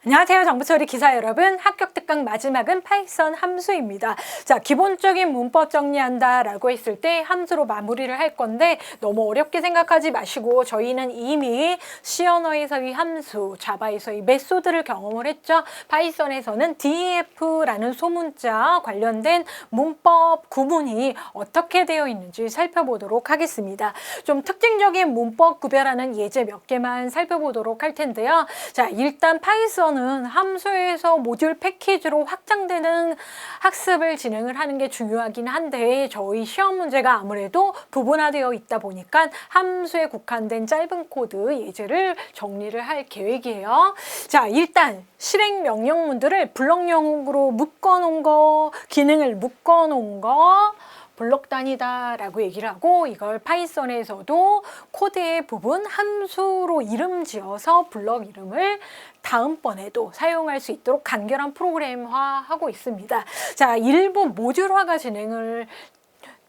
안녕하세요. 정보처리 기사 여러분. 합격 특강 마지막은 파이썬 함수입니다. 자, 기본적인 문법 정리한다 라고 했을 때 함수로 마무리를 할 건데 너무 어렵게 생각하지 마시고 저희는 이미 C 언어에서의 함수, 자바에서의 메소드를 경험을 했죠. 파이썬에서는 DEF라는 소문자 관련된 문법 구문이 어떻게 되어 있는지 살펴보도록 하겠습니다. 좀 특징적인 문법 구별하는 예제 몇 개만 살펴보도록 할 텐데요. 자, 일단 파이썬 함수에서 모듈 패키지로 확장되는 학습을 진행을 하는 게 중요하긴 한데 저희 시험 문제가 아무래도 부분화되어 있다 보니까 함수에 국한된 짧은 코드 예제를 정리를 할 계획이에요. 자, 일단 실행 명령문들을 블럭형으로 묶어놓은 거, 기능을 묶어놓은 거 블록 단위다 라고 얘기를 하고, 이걸 파이썬에서도 코드의 부분 함수로 이름 지어서 블럭 이름을 다음번에도 사용할 수 있도록 간결한 프로그램화하고 있습니다. 자, 일부 모듈화가 진행을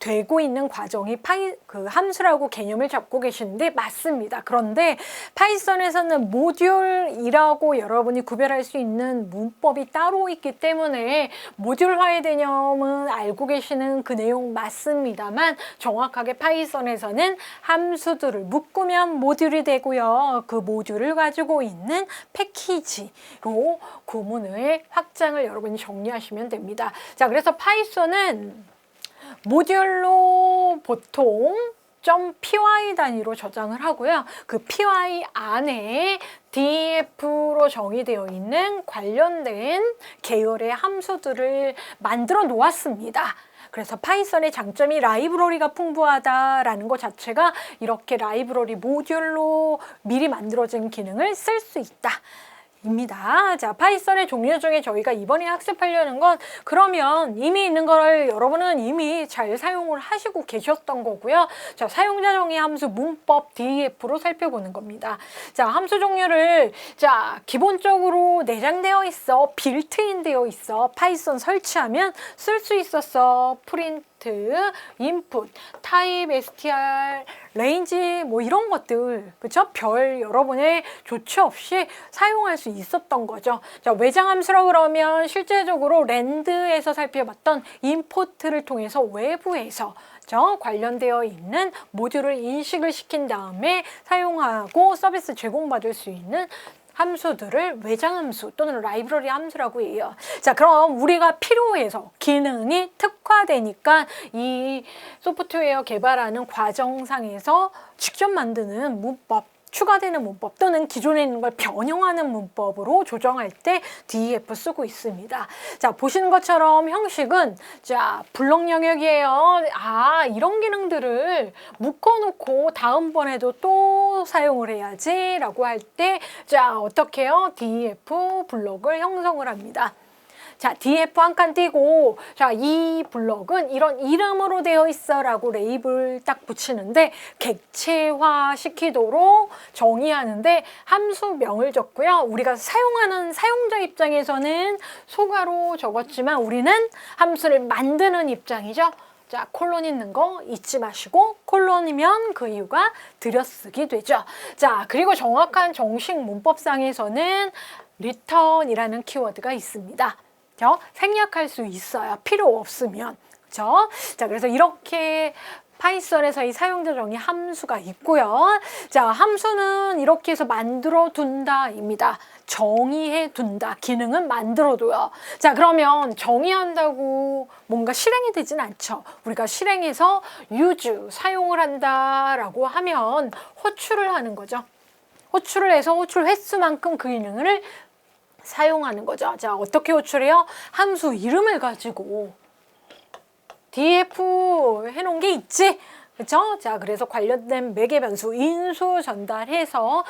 되고 있는 과정이 함수라고 개념을 잡고 계시는데 맞습니다. 그런데 파이썬에서는 모듈이라고 여러분이 구별할 수 있는 문법이 따로 있기 때문에 모듈화의 개념은 알고 계시는 그 내용 맞습니다만, 정확하게 파이썬에서는 함수들을 묶으면 모듈이 되고요. 그 모듈을 가지고 있는 패키지로 구문의 확장을 여러분이 정리하시면 됩니다. 자, 그래서 파이썬은 모듈로 보통 .py 단위로 저장을 하고요. 그 py 안에 def로 정의되어 있는 관련된 계열의 함수들을 만들어 놓았습니다. 그래서 파이썬의 장점이 라이브러리가 풍부하다라는 것 자체가 이렇게 라이브러리 모듈로 미리 만들어진 기능을 쓸 수 있다. 입니다. 자, 파이썬의 종류 중에 저희가 이번에 학습하려는 건 그러면 이미 있는 걸 여러분은 이미 잘 사용을 하시고 계셨던 거고요. 자, 사용자 정의 함수 문법 DEF로 살펴보는 겁니다. 자, 함수 종류를 기본적으로 내장되어 있어, 빌트인 되어 있어, 파이썬 설치하면 쓸 수 있었어, 프린트, 인풋, 타입, str, 레인지 뭐 이런 것들, 그쵸? 별 여러분의 조치 없이 사용할 수 있었던 거죠. 자, 외장 함수라 그러면 실제적으로 랜드에서 살펴봤던 임포트를 통해서 외부에서 관련되어 있는 모듈을 인식을 시킨 다음에 사용하고 서비스 제공받을 수 있는 함수들을 외장 함수 또는 라이브러리 함수라고 해요. 자, 그럼 우리가 필요해서 기능이 특화되니까 이 소프트웨어 개발하는 과정상에서 직접 만드는 문법, 추가되는 문법 또는 기존에 있는 걸 변형하는 문법으로 조정할 때 DEF 쓰고 있습니다. 자, 보시는 것처럼 형식은 블럭 영역이에요. 아, 이런 기능들을 묶어놓고 다음번에도 또 사용을 해야지 라고 할 때 어떻게 해요? DEF 블럭을 형성을 합니다. 자, DEF 한 칸 띄고, 이 블럭은 이런 이름으로 되어 있어 라고 레이블 딱 붙이는데 객체화 시키도록 정의하는데 함수명을 적고요. 우리가 사용하는 사용자 입장에서는 소가로 적었지만 우리는 함수를 만드는 입장이죠. 자, 콜론 있는 거 잊지 마시고, 콜론이면 그 이유가 들여쓰기 되죠. 자, 그리고 정확한 정식 문법상에서는 return이라는 키워드가 있습니다. 생략할 수 있어요. 필요 없으면. 그렇죠? 자, 그래서 이렇게 파이썬에서 이 사용자 정의 함수가 있고요. 자, 함수는 이렇게 해서 만들어 둔다입니다. 정의해 둔다. 기능은 만들어 둬요. 자, 그러면 정의한다고 뭔가 실행이 되진 않죠. 우리가 실행해서 use, 사용을 한다라고 하면 호출을 하는 거죠. 호출을 해서 호출 횟수만큼 그 기능을 사용하는 거죠. 자, 어떻게 호출해요? 함수 이름을 가지고 df 해놓은 게 있지? 그쵸? 자, 그래서 관련된 매개 변수 인수 전달해서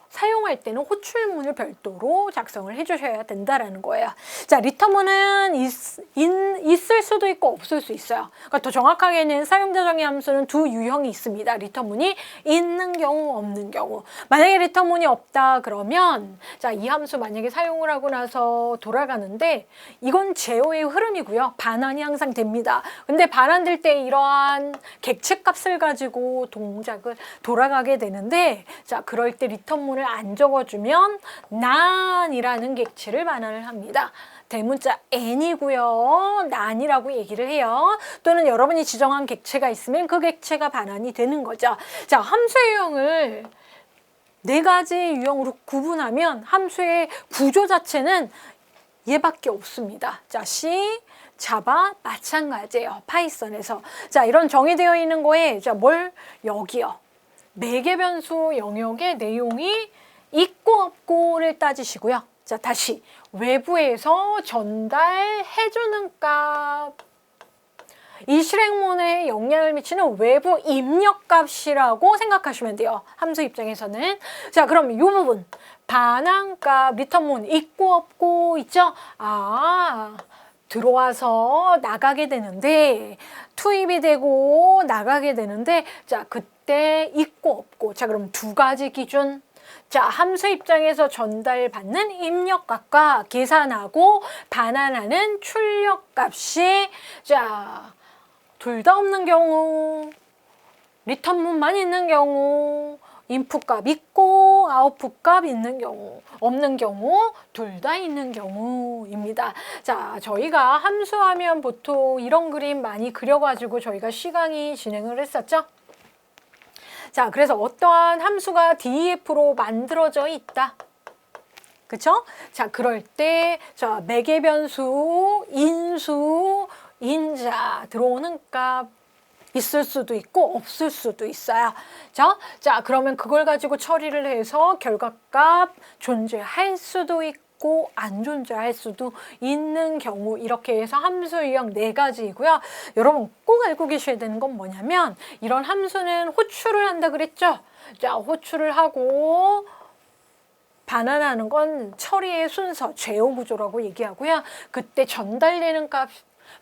사용할 때는 호출문을 별도로 작성을 해주셔야 된다라는 거예요. 자, 리턴문은 있을 수도 있고 없을 수 있어요. 그러니까 더 정확하게는 사용자 정의 함수는 두 유형이 있습니다. 리턴문이 있는 경우, 없는 경우. 만약에 리턴문이 없다 그러면 이 함수 만약에 사용을 하고 나서 돌아가는데 이건 제어의 흐름이고요. 반환이 항상 됩니다. 근데 반환될 때 이러한 객체 값을 가지고 동작을 돌아가게 되는데, 자, 그럴 때 리턴문을 대문자문을 안 적어주면 난이라는 객체를 반환을 합니다. 대문자 n이고요. 난이라고 얘기를 해요. 또는 여러분이 지정한 객체가 있으면 그 객체가 반환이 되는 거죠. 자, 함수의 유형을 네 가지 유형으로 구분하면 함수의 구조 자체는 얘밖에 없습니다. 자, C, 자바 마찬가지예요. 파이썬에서. 자, 이런 정의되어 있는 거에 여기요. 매개 변수 영역의 내용이 있고 없고를 따지시고요. 자, 다시 외부에서 전달해주는 값. 이 실행문에 영향을 미치는 외부 입력값이라고 생각하시면 돼요. 함수 입장에서는. 자, 그럼 이 부분 반환값 리턴문 있고 없고 있죠? 들어와서 나가게 되는데 투입이 되고 나가게 되는데 자, 그때 있고 없고. 자, 그럼 두 가지 기준. 자, 함수 입장에서 전달받는 입력값과 계산하고 반환하는 출력값이 자, 둘 다 없는 경우, 리턴문만 있는 경우, 인풋값 있고 아웃풋값 있는 경우, 없는 경우, 둘 다 있는 경우입니다. 자, 저희가 함수하면 보통 이런 그림 많이 그려가지고 저희가 시강의 진행을 했었죠. 자, 그래서 어떠한 함수가 DEF로 만들어져 있다. 그쵸? 자, 그럴 때, 자, 매개 변수, 인수, 인자 들어오는 값 있을 수도 있고 없을 수도 있어요. 자, 그러면 그걸 가지고 처리를 해서 결과값 존재할 수도 있고 안 존재할 수도 있는 경우 이렇게 해서 함수 유형 네 가지이고요. 여러분 꼭 알고 계셔야 되는 건 뭐냐면 이런 함수는 호출을 한다 그랬죠? 자, 호출을 하고 반환하는 건 처리의 순서, 제어 구조라고 얘기하고요. 그때 전달되는 값,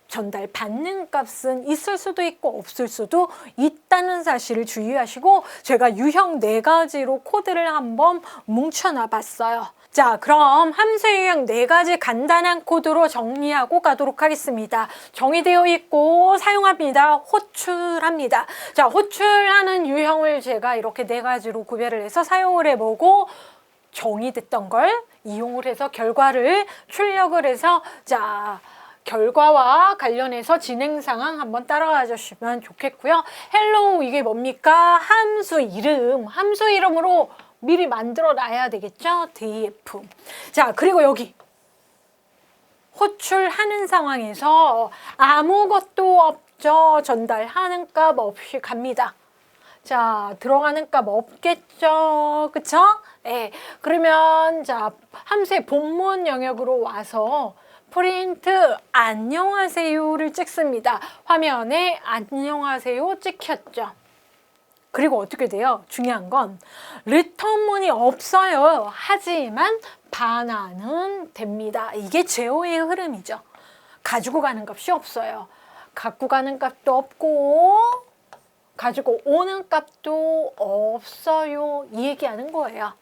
전달받는 값은 있을 수도 있고 없을 수도 있다는 사실을 주의하시고 제가 유형 네 가지로 코드를 한번 뭉쳐놔 봤어요. 자, 그럼 함수 유형 네 가지 간단한 코드로 정리하고 가도록 하겠습니다. 정의되어 있고 사용합니다. 호출합니다. 자, 호출하는 유형을 제가 이렇게 네 가지로 구별을 해서 사용을 해보고 정의됐던 걸 이용을 해서 결과를 출력을 해서 자, 결과와 관련해서 진행 상황 한번 따라가 주시면 좋겠고요. 헬로우 이게 뭡니까? 함수 이름. 함수 이름으로 미리 만들어 놔야 되겠죠? df. 자, 그리고 여기 호출하는 상황에서 아무것도 없죠. 전달하는 값 없이 갑니다. 자, 들어가는 값 없겠죠. 그쵸? 네. 그러면 자, 함수의 본문 영역으로 와서 프린트 안녕하세요를 찍습니다. 화면에 안녕하세요 찍혔죠. 그리고 어떻게 돼요? 중요한 건 리턴문이 없어요. 하지만 반환은 됩니다. 이게 제어의 흐름이죠. 가지고 가는 값이 없어요. 갖고 가는 값도 없고 가지고 오는 값도 없어요. 이 얘기하는 거예요.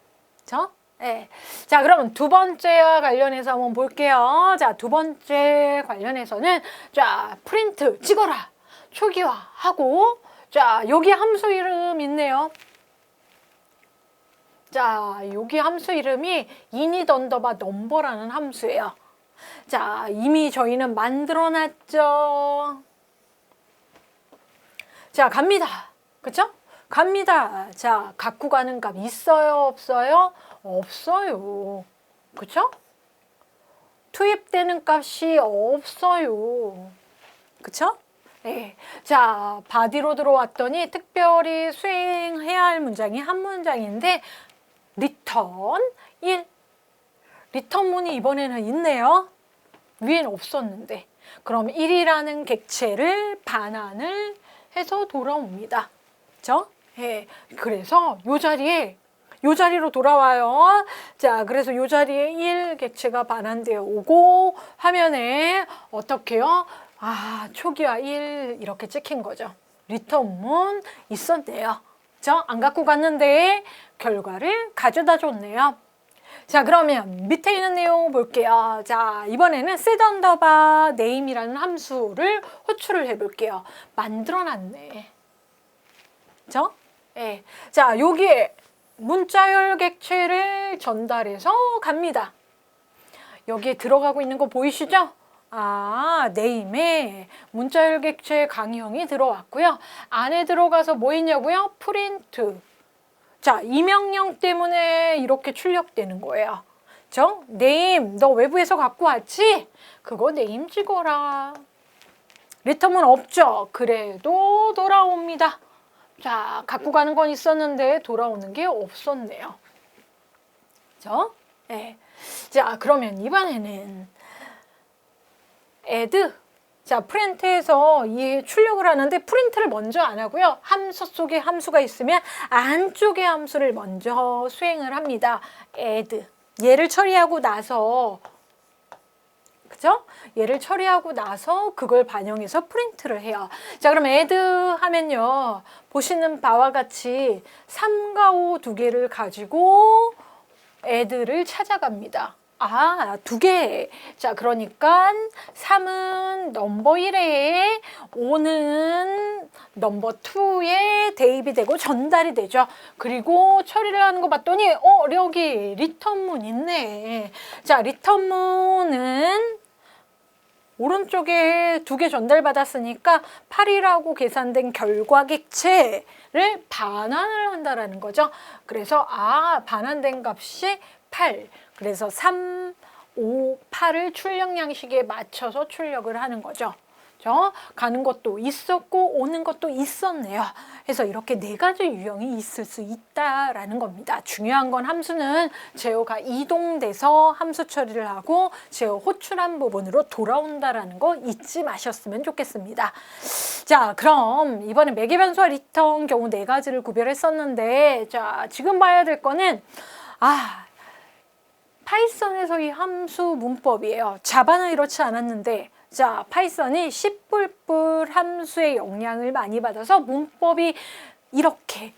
그렇죠? 네. 자, 그러면 두 번째와 관련해서 한번 볼게요. 자, 두 번째 관련해서는 자, 프린트 찍어라. 초기화하고 자, 여기 함수 이름 있네요. 자, 여기 함수 이름이 init underbar number라는 함수예요. 자, 이미 저희는 만들어 놨죠. 자, 갑니다. 그쵸? 갑니다. 자, 갖고 가는 값 있어요? 없어요? 없어요. 그쵸? 투입되는 값이 없어요. 그쵸? 네. 자, 바디로 들어왔더니 특별히 수행해야 할 문장이 한 문장인데 리턴 1. 리턴문이 이번에는 있네요. 위엔 없었는데. 그럼 1이라는 객체를 반환을 해서 돌아옵니다. 그쵸? 예. 그래서 요 자리로 돌아와요. 자, 그래서 요 자리에 1 객체가 반환되어 오고 화면에 어떻게요? 초기화 1 이렇게 찍힌 거죠. 리턴문 있었네요. 그쵸? 안 갖고 갔는데 결과를 가져다 줬네요. 자, 그러면 밑에 있는 내용 볼게요. 자, 이번에는 set underbar name이라는 함수를 호출을 해볼게요. 만들어놨네. 그쵸? 예. 자, 여기에 문자열 객체를 전달해서 갑니다. 여기에 들어가고 있는 거 보이시죠? 네임에 문자열 객체 강형이 들어왔고요. 안에 들어가서 뭐 있냐고요? 프린트. 자, 이 명령 때문에 이렇게 출력되는 거예요. 네임, 너 외부에서 갖고 왔지? 그거 네임 찍어라. 리턴은 없죠? 그래도 돌아옵니다. 자, 갖고 가는 건 있었는데 돌아오는 게 없었네요. 네. 자, 그러면 이번에는 add. 자, 프린트에서 이 출력을 하는데 프린트를 먼저 안 하고요. 함수 속에 함수가 있으면 안쪽에 함수를 먼저 수행을 합니다. add. 얘를 처리하고 나서, 그죠? 얘를 처리하고 나서 그걸 반영해서 프린트를 해요. 자, 그럼 add 하면요. 보시는 바와 같이 3과 5 두 개를 가지고 add를 찾아갑니다. 두 개. 자, 그러니까 3은 넘버 1에 5는 넘버 2에 대입이 되고 전달이 되죠. 그리고 처리를 하는 거 봤더니 여기 리턴문 있네. 자, 리턴문은 오른쪽에 두 개 전달받았으니까 8이라고 계산된 결과 객체를 반환을 한다라는 거죠. 그래서 반환된 값이 8. 그래서 3, 5, 8을 출력 양식에 맞춰서 출력을 하는 거죠. 가는 것도 있었고 오는 것도 있었네요. 그래서 이렇게 네 가지 유형이 있을 수 있다라는 겁니다. 중요한 건 함수는 제어가 이동돼서 함수 처리를 하고 제어 호출한 부분으로 돌아온다라는 거 잊지 마셨으면 좋겠습니다. 자, 그럼 이번에 매개 변수와 리턴 경우 네 가지를 구별했었는데, 자, 지금 봐야 될 거는 파이썬에서 이 함수 문법이에요. 자바는 이렇지 않았는데, 자, 파이썬이 C++ 함수의 영향을 많이 받아서 문법이 이렇게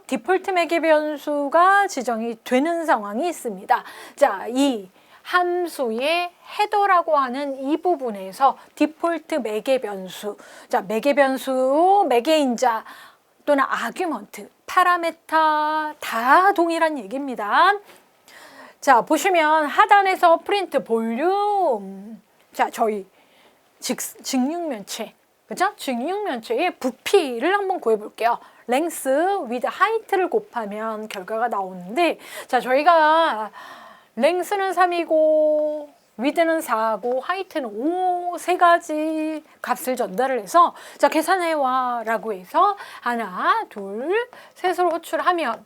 디폴트 매개 변수가 지정이 되는 상황이 있습니다. 자, 이 함수의 헤더라고 하는 이 부분에서 디폴트 매개 변수, 자, 매개 변수, 매개인자 또는 아규먼트, 파라메타 다 동일한 얘기입니다. 자, 보시면 하단에서 프린트 볼륨. 자, 저희 직육면체, 그죠? 직육면체의 부피를 한번 구해볼게요. length with height를 곱하면 결과가 나오는데, 자, 저희가 length는 3이고 width는 4고 height는 5, 세 가지 값을 전달을 해서, 자, 계산해와 라고 해서 하나, 둘, 셋으로 호출하면,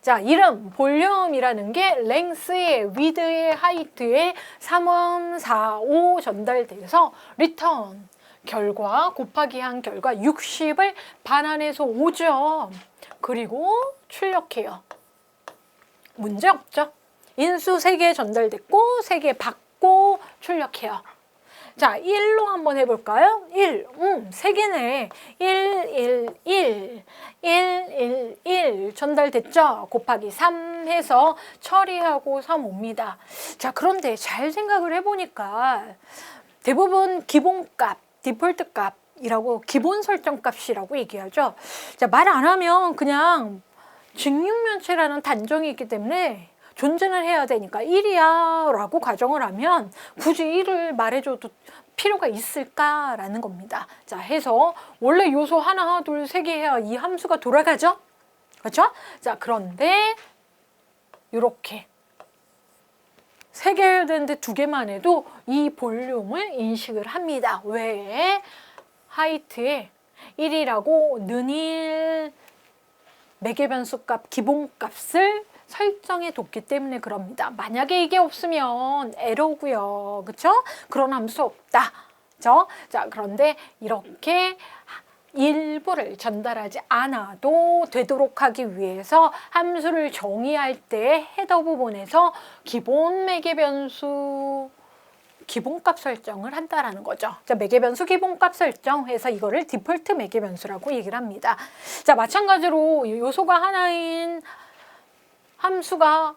자, 이름 볼륨이라는 게 length에, width에, height에 3, 4, 5 전달돼서 return 결과 곱하기 한 결과 60을 반환해서 5점. 그리고 출력해요. 문제 없죠? 인수 3개 전달됐고 3개 받고 출력해요. 자, 1로 한번 해볼까요? 1, 3개네. 1, 1, 1 전달됐죠? 곱하기 3 해서 처리하고 3 옵니다. 자, 그런데 잘 생각을 해보니까 대부분 기본값, 디폴트 값이라고 기본 설정 값이라고 얘기하죠. 자, 말 안 하면 그냥 직육면체라는 단정이 있기 때문에 존재는 해야 되니까 1이야 라고 가정을 하면 굳이 1을 말해줘도 필요가 있을까라는 겁니다. 자, 해서 원래 요소 하나, 둘, 세 개 해야 이 함수가 돌아가죠? 그렇죠? 자, 그런데 이렇게 3개 해야 되는데 2개만 해도 이 볼륨을 인식을 합니다. 왜? 하이트에 1이라고 는일 매개 변수값 기본값을 설정해 뒀기 때문에 그럽니다. 만약에 이게 없으면 에러고요. 그렇죠? 그런 함수 없다. 그렇죠? 자, 그런데 이렇게 일부를 전달하지 않아도 되도록 하기 위해서 함수를 정의할 때 헤더 부분에서 기본 매개 변수 기본값 설정을 한다라는 거죠. 자, 매개 변수 기본값 설정해서 이거를 디폴트 매개 변수라고 얘기를 합니다. 자, 마찬가지로 요소가 하나인 함수가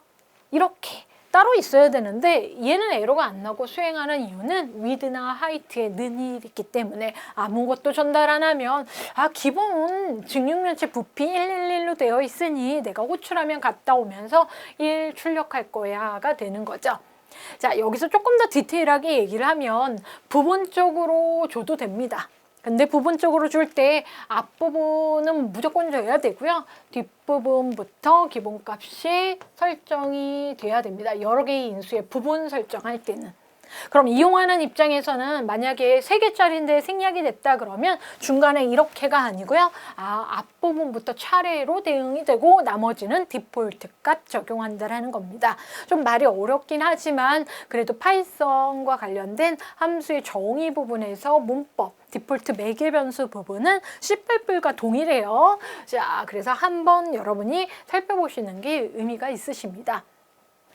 이렇게 따로 있어야 되는데 얘는 에러가 안 나고 수행하는 이유는 width나 height에 는이 있기 때문에 아무것도 전달 안 하면 기본 직육면체 부피 111로 되어 있으니 내가 호출하면 갔다 오면서 1 출력할 거야가 되는 거죠. 자, 여기서 조금 더 디테일하게 얘기를 하면 부분적으로 줘도 됩니다. 근데 부분적으로 줄 때 앞부분은 무조건 줘야 되고요. 뒷부분부터 기본값이 설정이 돼야 됩니다. 여러 개의 인수의 부분 설정할 때는. 그럼 이용하는 입장에서는 만약에 3개짜리인데 생략이 됐다 그러면 중간에 이렇게가 아니고요. 앞부분부터 차례로 대응이 되고 나머지는 디폴트 값 적용한다라는 겁니다. 좀 말이 어렵긴 하지만 그래도 파이썬과 관련된 함수의 정의 부분에서 문법 디폴트 매개 변수 부분은 C++과 동일해요. 자, 그래서 한번 여러분이 살펴보시는 게 의미가 있으십니다.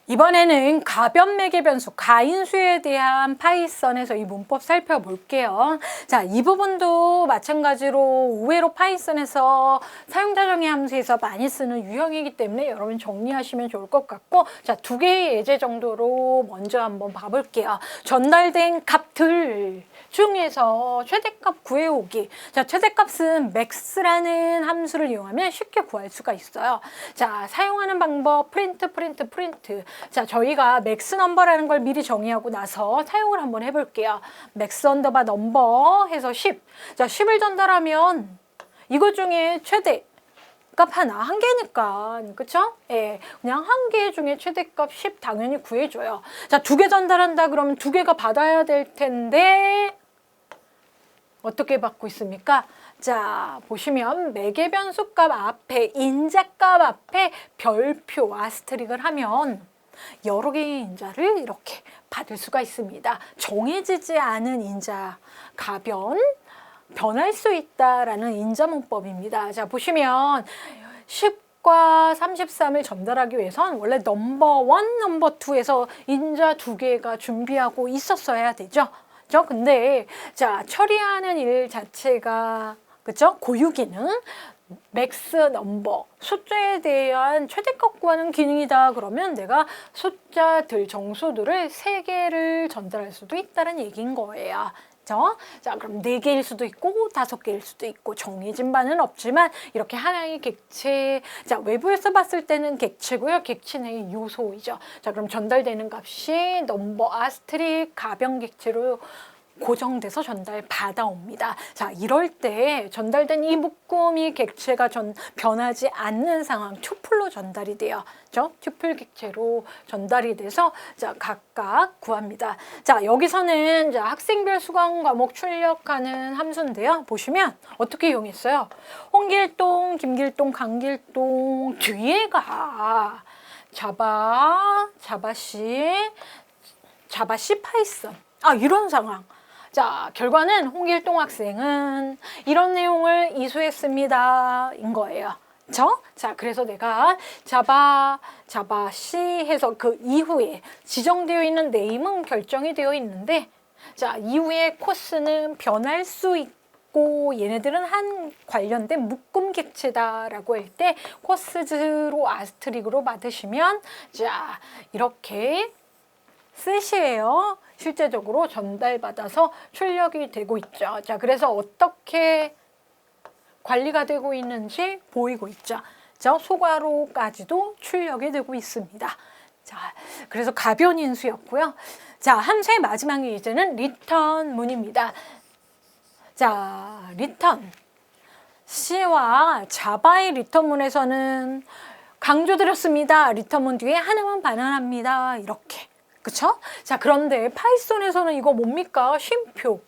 이번에는 가변 매개 변수, 가인수에 대한 파이썬에서 이 문법 살펴볼게요. 자, 이 부분도 마찬가지로 의외로 파이썬에서 사용자 정의 함수에서 많이 쓰는 유형이기 때문에 여러분 정리하시면 좋을 것 같고, 자, 2개의 예제 정도로 먼저 한번 봐볼게요. 전달된 값들 중에서 최대값 구해오기. 자, 최대값은 max라는 함수를 이용하면 쉽게 구할 수가 있어요. 자, 사용하는 방법 프린트. 자, 저희가 max 넘버라는 걸 미리 정의하고 나서 사용을 한번 해볼게요. max 언더바 넘버 해서 10. 자, 10을 전달하면 이것 중에 최대 값 하나, 한 개니까, 그쵸? 예, 그냥 한 개 중에 최대값 10 당연히 구해줘요. 자, 2개 전달한다 그러면 2개가 받아야 될 텐데 어떻게 받고 있습니까? 자, 보시면 매개 변수 값 앞에 인자값 앞에 별표 아스테릭을 하면 여러 개의 인자를 이렇게 받을 수가 있습니다. 정해지지 않은 인자 가변 변할 수 있다라는 인자 문법입니다. 자, 보시면 10과 33을 전달하기 위해선 원래 넘버 1, 넘버 2에서 인자 2개가 준비하고 있었어야 되죠. 근데 자, 처리하는 일 자체가 그쵸? 고유기능 맥스 넘버 숫자에 대한 최대값 구하는 기능이다 그러면 내가 숫자들 정수들을 3개를 전달할 수도 있다는 얘기인 거예요. 자, 그럼 4개일 수도 있고 5개일 수도 있고 정해진 바는 없지만 이렇게 하나의 객체, 자, 외부에서 봤을 때는 객체고요. 객체 의 요소이죠. 자, 그럼 전달되는 값이 넘버 아스테릭 가변 객체로 고정돼서 전달 받아옵니다. 자, 이럴 때 전달된 이 묶음이 객체가 변하지 않는 상황 튜플로 전달이 돼요. 튜플 객체로 전달이 돼서 자, 각각 구합니다. 자, 여기서는 자, 학생별 수강 과목 출력하는 함수인데요. 보시면 어떻게 이용했어요? 홍길동, 김길동, 강길동 뒤에가 자바C 파이썬. 이런 상황. 자, 결과는 홍길동 학생은 이런 내용을 이수했습니다. 인 거예요. 자, 그래서 내가 자바C 해서 그 이후에 지정되어 있는 네임은 결정이 되어 있는데, 자, 이후에 코스는 변할 수 있고 얘네들은 한 관련된 묶음 객체다라고 할 때 코스즈로 아스트릭으로 받으시면 자, 이렇게 쓰시에요. 실제적으로 전달받아서 출력이 되고 있죠. 자, 그래서 어떻게 관리가 되고 있는지 보이고 있죠. 소괄호까지도 출력이 되고 있습니다. 자, 그래서 가변 인수였고요. 자, 함수의 마지막 예제는 리턴 문입니다. 자, 리턴. C와 자바의 리턴문에서는 강조드렸습니다. 리턴문 뒤에 하나만 반환합니다. 이렇게. 그쵸? 자, 그런데 파이썬에서는 이거 뭡니까? 쉼표.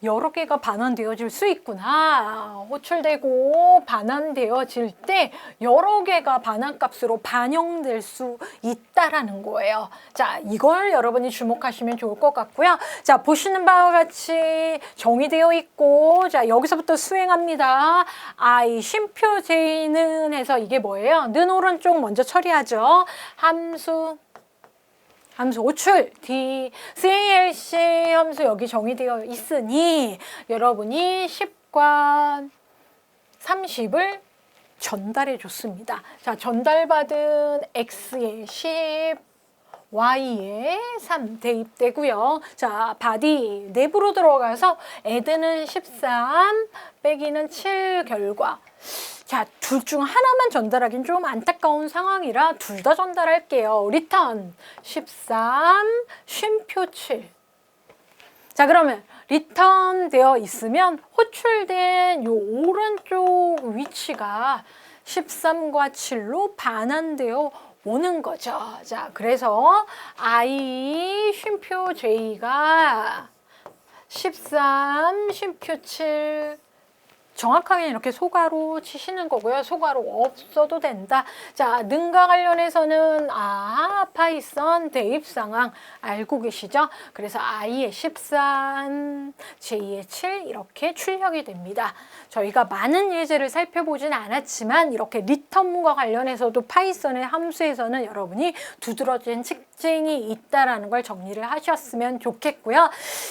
여러 개가 반환되어질 수 있구나. 호출되고 반환되어질 때 여러 개가 반환값으로 반영될 수 있다라는 거예요. 자, 이걸 여러분이 주목하시면 좋을 것 같고요. 자, 보시는 바와 같이 정의되어 있고, 자, 여기서부터 수행합니다. I 쉼표 J는 해서 이게 뭐예요? 는 오른쪽 먼저 처리하죠. 함수 호출 D, CALC 함수 여기 정의되어 있으니 여러분이 10과 30을 전달해 줬습니다. 자, 전달받은 X에 10, Y에 3 대입되고요. 자, 바디 내부로 들어가서 애드는 13, 빼기는 7 결과. 자, 둘 중 하나만 전달하긴 좀 안타까운 상황이라 둘 다 전달할게요. 리턴 13, 쉼표 7. 자, 그러면 리턴 되어 있으면 호출된 요 오른쪽 위치가 13과 7로 반환되어 오는 거죠. 자, 그래서 I 쉼표 J가 13 쉼표 7 정확하게 이렇게 소가로 치시는 거고요. 소가로 없어도 된다. 자, 능과 관련해서는 파이썬 대입 상황 알고 계시죠? 그래서 I의 13, J의 7 이렇게 출력이 됩니다. 저희가 많은 예제를 살펴보진 않았지만 이렇게 리턴과 관련해서도 파이썬의 함수에서는 여러분이 두드러진 특징이 있다라는 걸 정리를 하셨으면 좋겠고요.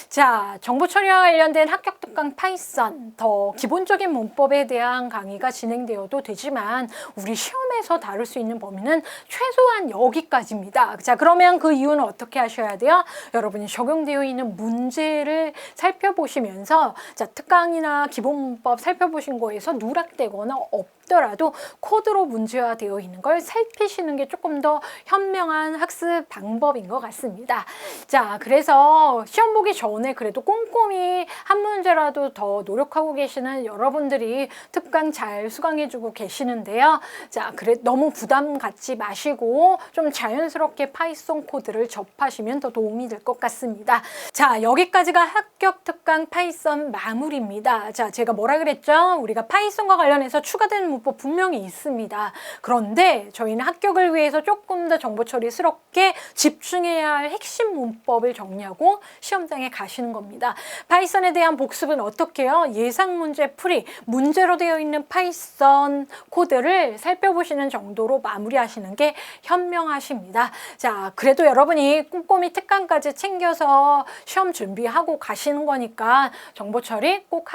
자, 정보 처리와 관련된 합격 특강 파이썬 더 기본적인 문법에 대한 강의가 진행되어도 되지만 우리 시험에서 다룰 수 있는 범위는 최소한 여기까지입니다. 자, 그러면 그 이유는 어떻게 하셔야 돼요? 여러분이 적용되어 있는 문제를 살펴보시면서 자, 특강이나 기본 문법 살펴보신 거에서 누락되거나 없더라도 코드로 문제화되어 있는 걸 살피시는 게 조금 더 현명한 학습 방법인 것 같습니다. 자, 그래서 시험 보기 전에 그래도 꼼꼼히 한 문제라도 더 노력하고 계시는 여러분들이 특강 잘 수강해주고 계시는데요. 자, 너무 부담 갖지 마시고 좀 자연스럽게 파이썬 코드를 접하시면 더 도움이 될 것 같습니다. 자, 여기까지가 합격 특강 파이썬 마무리입니다. 자, 제가 뭐라 그랬죠? 우리가 파이썬과 관련해서 추가된 문법 분명히 있습니다. 그런데 저희는 합격을 위해서 조금 더 정보 처리스럽게 집중해야 할 핵심 문법을 정리하고 시험장에 가시는 겁니다. 파이썬에 대한 복습은 어떻게 해요? 예상 문제 풀이, 문제로 되어 있는 파이썬 코드를 살펴보시는 정도로 마무리하시는 게 현명하십니다. 자, 그래도 여러분이 꼼꼼히 특강까지 챙겨서 시험 준비하고 가시는 거니까 정보 처리 꼭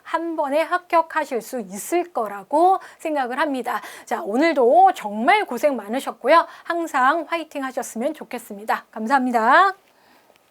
한 번에 합격하실 수 있을 거라고 생각을 합니다. 자, 오늘도 정말 고생 많으셨고요. 항상 화이팅 하셨으면 좋겠습니다. 감사합니다.